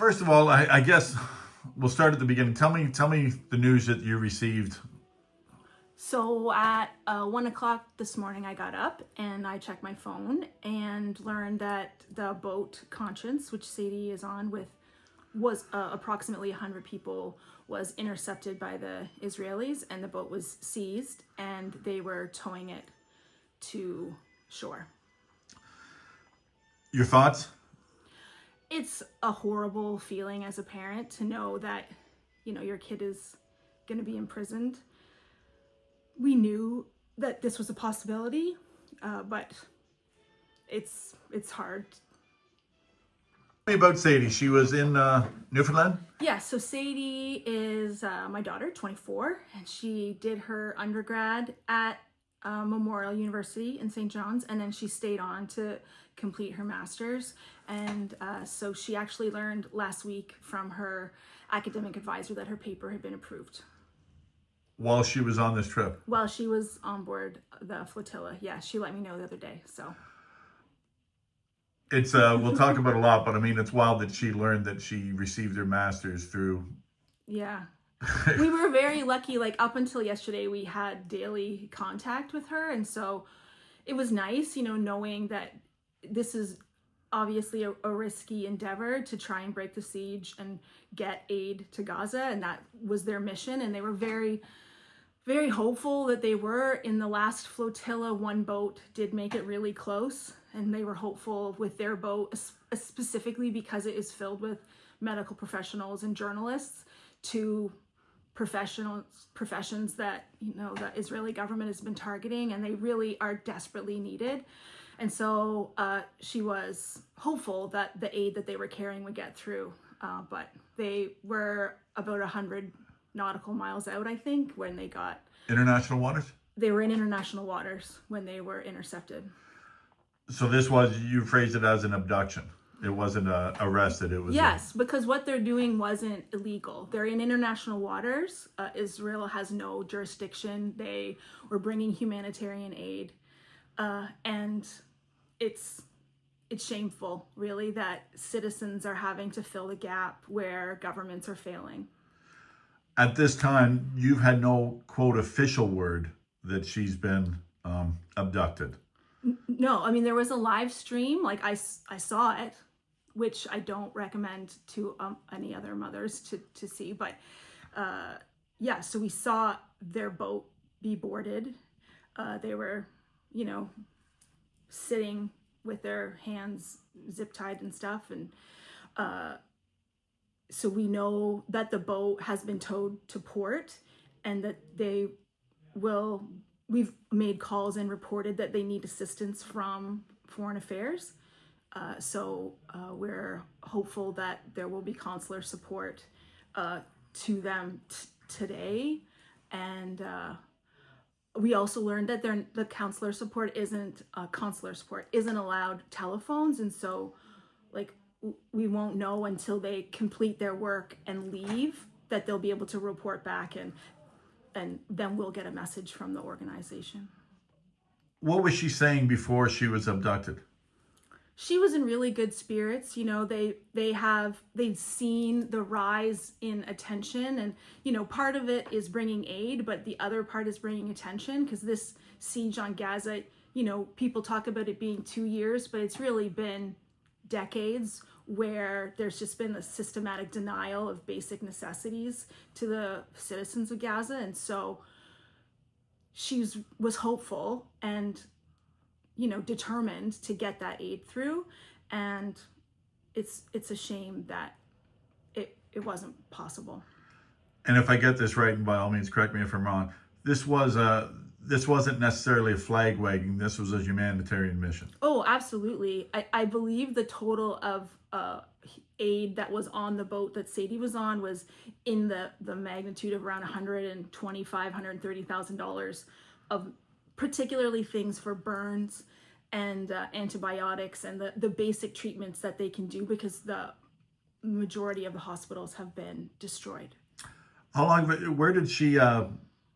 First of all, I guess we'll start at the beginning. Tell me the news that you received. So at 1 o'clock this morning, I got up and I checked my phone and learned that the boat Conscience, which Satie is on with, was approximately 100 people, was intercepted by the Israelis, and the boat was seized and they were towing it to shore. Your thoughts? It's a horrible feeling as a parent to know that, your kid is going to be imprisoned. We knew that this was a possibility, but it's hard. Tell me about Satie. She was in Newfoundland? Yeah, so Satie is my daughter, 24, and she did her undergrad at Memorial University in St. John's, and then she stayed on to complete her master's. And so she actually learned last week from her academic advisor that her paper had been approved. While she was on this trip? While she was on board the flotilla. Yeah, she let me know the other day, so. It's, we'll talk about a lot, but I mean, it's wild that she learned that she received her master's through... Yeah. We were very lucky, like up until yesterday, we had daily contact with her. And so it was nice, knowing that this is obviously a risky endeavor to try and break the siege and get aid to Gaza. And that was their mission. And they were very, very hopeful that they were. In the last flotilla, one boat did make it really close. And they were hopeful with their boat, specifically because it is filled with medical professionals and journalists, to professions that the Israeli government has been targeting, and they really are desperately needed. And so she was hopeful that the aid that they were carrying would get through, but they were about 100 nautical miles out, I think, when they got... International waters? They were in international waters when they were intercepted. So this was, you phrased it as an abduction. It wasn't arrested. It was... Yes, because what they're doing wasn't illegal. They're in international waters. Israel has no jurisdiction. They were bringing humanitarian aid. And it's shameful, really, that citizens are having to fill the gap where governments are failing. At this time, you've had no, quote, official word that she's been abducted. No, I mean, there was a live stream. Like, I saw it, which I don't recommend to any other mothers to see. But yeah, so we saw their boat be boarded. They were, sitting with their hands zip tied and stuff. And so we know that the boat has been towed to port, and that we've made calls and reported that they need assistance from Foreign Affairs. So we're hopeful that there will be consular support to them today. And we also learned that the consular support isn't allowed telephones. And so we won't know until they complete their work and leave that they'll be able to report back, and then we'll get a message from the organization. What was she saying before she was abducted? She was in really good spirits. They've seen the rise in attention, and part of it is bringing aid, but the other part is bringing attention, because this siege on Gaza, people talk about it being 2 years, but it's really been decades where there's just been a systematic denial of basic necessities to the citizens of Gaza. And so she was hopeful and determined to get that aid through. And it's a shame that it wasn't possible. And if I get this right, and by all means correct me if I'm wrong, this wasn't necessarily a flag wagging. This was a humanitarian mission. Oh, absolutely. I believe the total of aid that was on the boat that Satie was on was in the magnitude of around $125,000, $130,000 of particularly things for burns and antibiotics and the basic treatments that they can do, because the majority of the hospitals have been destroyed. Where did she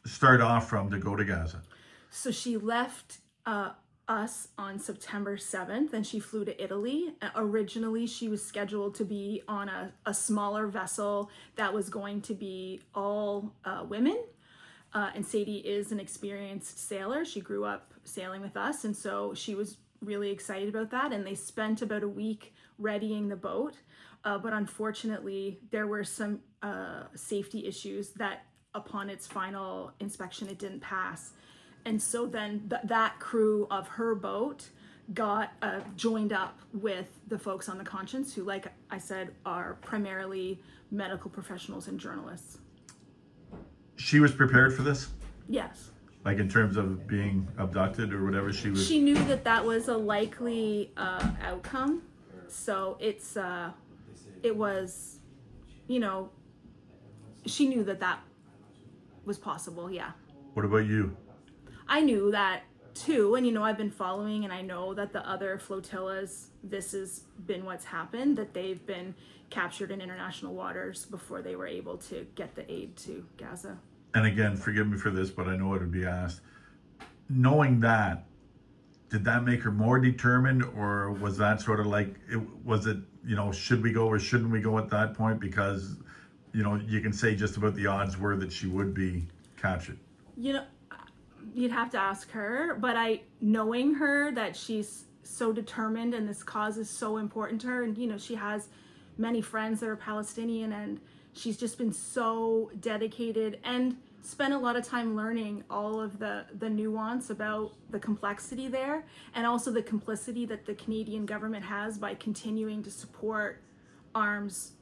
start off from to go to Gaza? So she left us on September 7th, and she flew to Italy. Originally, she was scheduled to be on a smaller vessel that was going to be all women. And Satie is an experienced sailor. She grew up sailing with us, and so she was really excited about that. And they spent about a week readying the boat. But unfortunately, there were some safety issues that upon its final inspection, it didn't pass. And so then that crew of her boat got joined up with the folks on the Conscience, who, like I said, are primarily medical professionals and journalists. She was prepared for this? Yes. Like in terms of being abducted or whatever she was? She knew that was a likely outcome. So it was, she knew that was possible, yeah. What about you? I knew that too, and I've been following, and I know that the other flotillas, this has been what's happened, that they've been captured in international waters before they were able to get the aid to Gaza. And again, forgive me for this, but I know it would be asked. Knowing that, did that make her more determined, or was that sort of like, should we go or shouldn't we go at that point? Because, you can say just about the odds were that she would be captured. You'd have to ask her, but knowing her, that she's so determined and this cause is so important to her, and she has many friends that are Palestinian, and she's just been so dedicated and spent a lot of time learning all of the nuance about the complexity there, and also the complicity that the Canadian government has by continuing to support arms.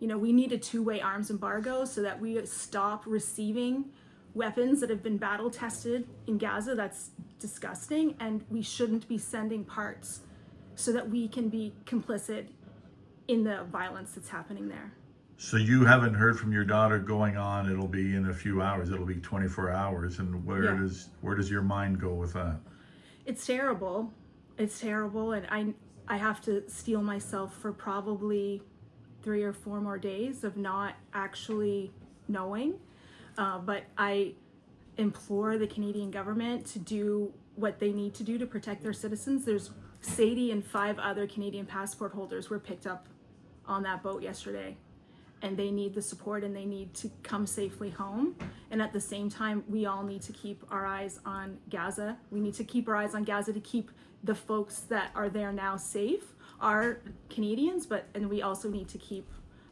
We need a two-way arms embargo so that we stop receiving weapons that have been battle tested in Gaza. That's disgusting, and we shouldn't be sending parts so that we can be complicit in the violence that's happening there. So you haven't heard from your daughter going on, it'll be in a few hours, it'll be 24 hours, and where does your mind go with that? It's terrible, and I have to steel myself for probably 3 or 4 more days of not actually knowing. But I implore the Canadian government to do what they need to do to protect their citizens. There's Satie and 5 other Canadian passport holders were picked up on that boat yesterday, and they need the support, and they need to come safely home. And at the same time, we all need to keep our eyes on Gaza. We need to keep our eyes on Gaza to keep the folks that are there now safe, our Canadians, and we also need to keep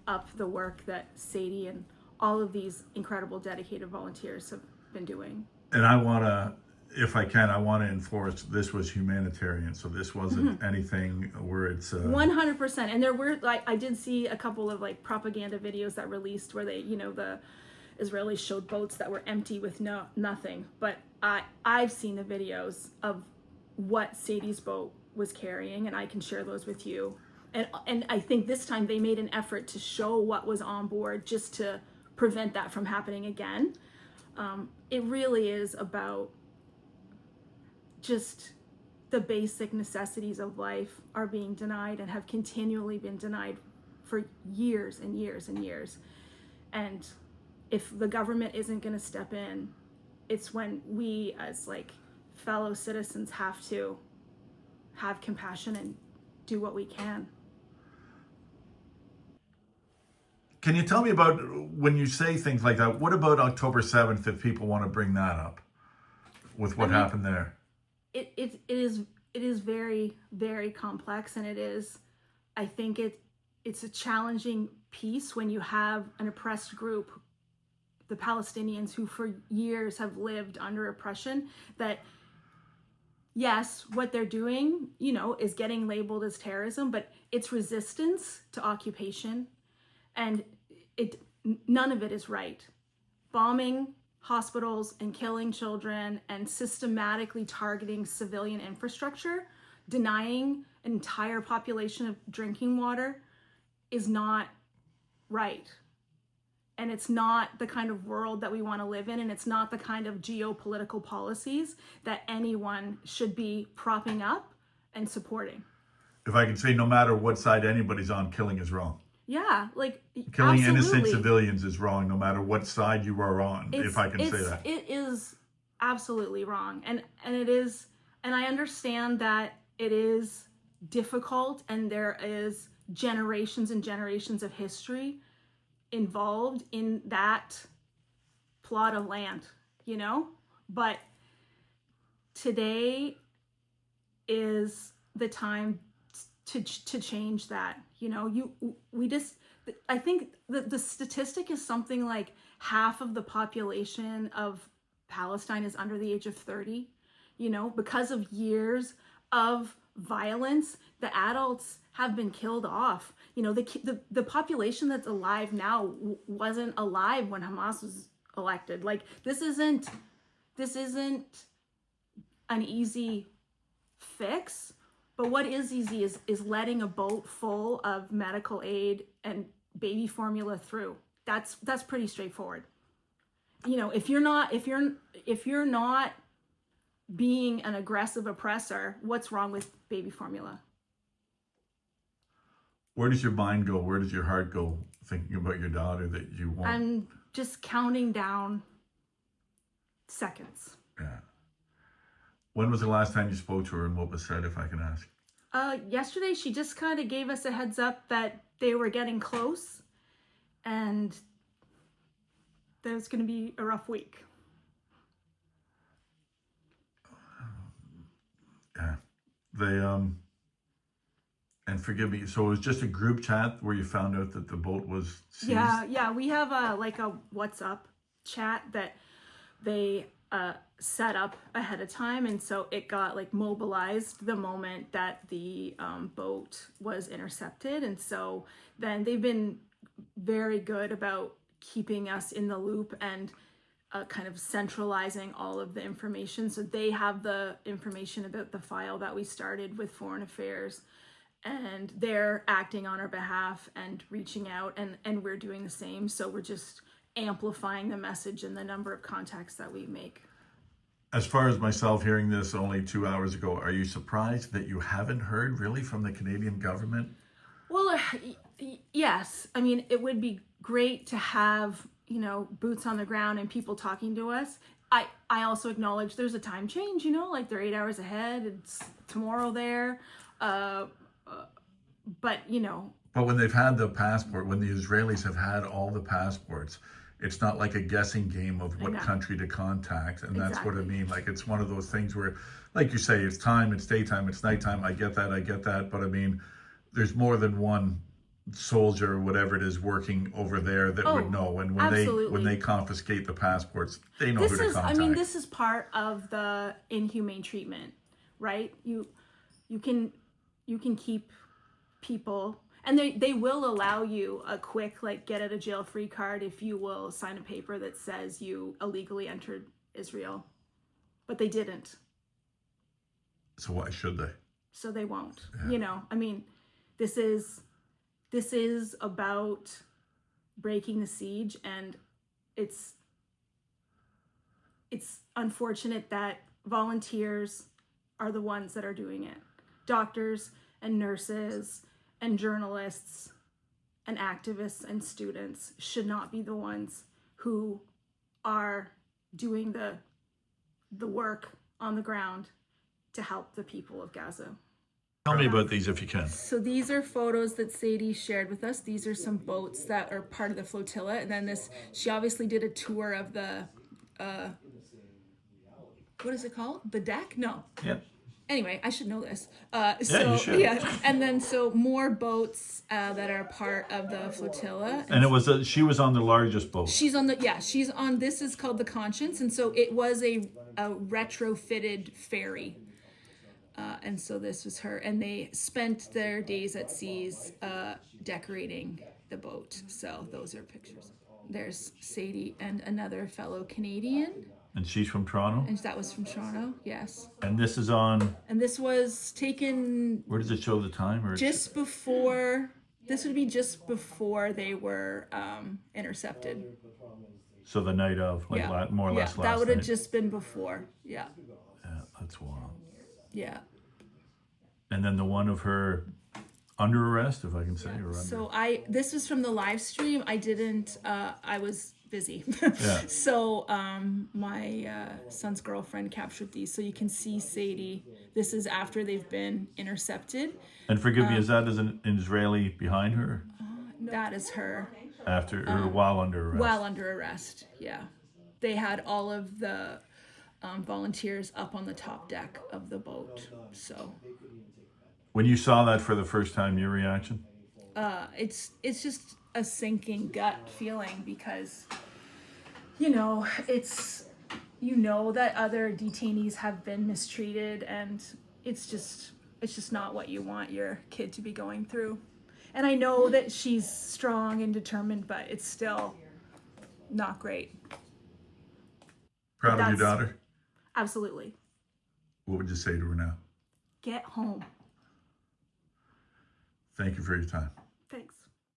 up the work that Satie and all of these incredible dedicated volunteers have been doing. And I want to, if I can, enforce this was humanitarian. So this wasn't anything where it's 100%. And there were, I did see a couple of propaganda videos that released where they, the Israelis showed boats that were empty with nothing. But I've seen the videos of what Satie's boat was carrying, and I can share those with you. And I think this time they made an effort to show what was on board, just to prevent that from happening again. It really is about just the basic necessities of life are being denied and have continually been denied for years and years and years. And if the government isn't going to step in, it's when we as fellow citizens have to have compassion and do what we can. Can you tell me about, when you say things like that, what about October 7th, if people want to bring that up with what happened there? It is very, very complex, and I think it's a challenging piece when you have an oppressed group, the Palestinians, who for years have lived under oppression, that yes, what they're doing, is getting labeled as terrorism, but it's resistance to occupation. And none of it is right. Bombing hospitals and killing children and systematically targeting civilian infrastructure, denying an entire population of drinking water is not right. And it's not the kind of world that we want to live in, and it's not the kind of geopolitical policies that anyone should be propping up and supporting. If I can say, no matter what side anybody's on, killing is wrong. Yeah, killing absolutely. Innocent civilians is wrong, no matter what side you are on, if I can say that. It is absolutely wrong. And it is And I understand that it is difficult and there is generations and generations of history involved in that plot of land, you know? But today is the time to change that. You know, I think the statistic is something like half of the population of Palestine is under the age of 30, you know, because of years of violence. The adults have been killed off. You know, the population that's alive now wasn't alive when Hamas was elected. Like, this isn't an easy fix, but what is easy is letting a boat full of medical aid and baby formula through. That's pretty straightforward. You know, if you're not being an aggressive oppressor, what's wrong with baby formula? Where does your mind go? Where does your heart go thinking about your daughter that you want? I'm just counting down seconds. Yeah. When was the last time you spoke to her and what was said, if I can ask? Yesterday, she just kind of gave us a heads up that they were getting close and that it was going to be a rough week. Yeah. They, and forgive me, so it was just a group chat where you found out that the boat was seized? Yeah, we have a WhatsApp chat that they set up ahead of time, and so it got like mobilized the moment that the boat was intercepted. And so then they've been very good about keeping us in the loop and kind of centralizing all of the information. So they have the information about the file that we started with Foreign Affairs, and they're acting on our behalf and reaching out, and we're doing the same. So we're just amplifying the message and the number of contacts that we make. As far as myself hearing this only 2 hours ago, are you surprised that you haven't heard really from the Canadian government? Well, yes. I mean, it would be great to have, you know, boots on the ground and people talking to us. I also acknowledge there's a time change, you know, like they're 8 hours ahead. It's tomorrow there. But, you know. But when they've had the passport, when the Israelis have had all the passports, it's not like a guessing game of what country to contact. And that's what I mean. Like, it's one of those things where, like you say, it's time, it's daytime, it's nighttime. I get that. But I mean, there's more than one soldier or whatever it is working over there that would know. And when they confiscate the passports, they know who to contact. I mean, this is part of the inhumane treatment, right? You can keep people, and they will allow you a quick, like, get out of jail free card if you will sign a paper that says you illegally entered Israel. But they didn't. So why should they? So they won't. Yeah. You know, I mean, this is about breaking the siege, and it's unfortunate that volunteers are the ones that are doing it. Doctors and nurses and journalists and activists and students should not be the ones who are doing the work on the ground to help the people of Gaza. Tell me about these if you can. So these are photos that Satie shared with us. These are some boats that are part of the flotilla. And then she obviously did a tour of the, what is it called? The deck? No. Yep. Anyway, I should know this. You should. Yeah, and then so more boats that are part of the flotilla. And she was on the largest boat. She's on this is called the Conscience, and so it was a retrofitted ferry. And so this was her, and they spent their days at seas decorating the boat. So those are pictures. There's Satie and another fellow Canadian. And she's from Toronto? And that was from Toronto, yes. And this is on... And this was taken... Where does it show the time? Or just before... This would be just before they were intercepted. So the night of, like, yeah. More or less last night? That would have just been before, yeah. Yeah, that's wild. Yeah. And then the one of her under arrest, if I can say, or under. So this was from the live stream. I didn't, I was busy. Yeah. So my son's girlfriend captured these. So you can see Satie. This is after they've been intercepted. And forgive me, is that as an Israeli behind her? That is her. After or while under arrest? While under arrest, yeah. They had all of the volunteers up on the top deck of the boat. So When you saw that for the first time, your reaction? it's just a sinking gut feeling because, you know, it's, you know that other detainees have been mistreated, and it's just not what you want your kid to be going through. And I know that she's strong and determined, but it's still not great. Proud of your daughter? Absolutely. What would you say to her now? Get home. Thank you for your time. Thanks.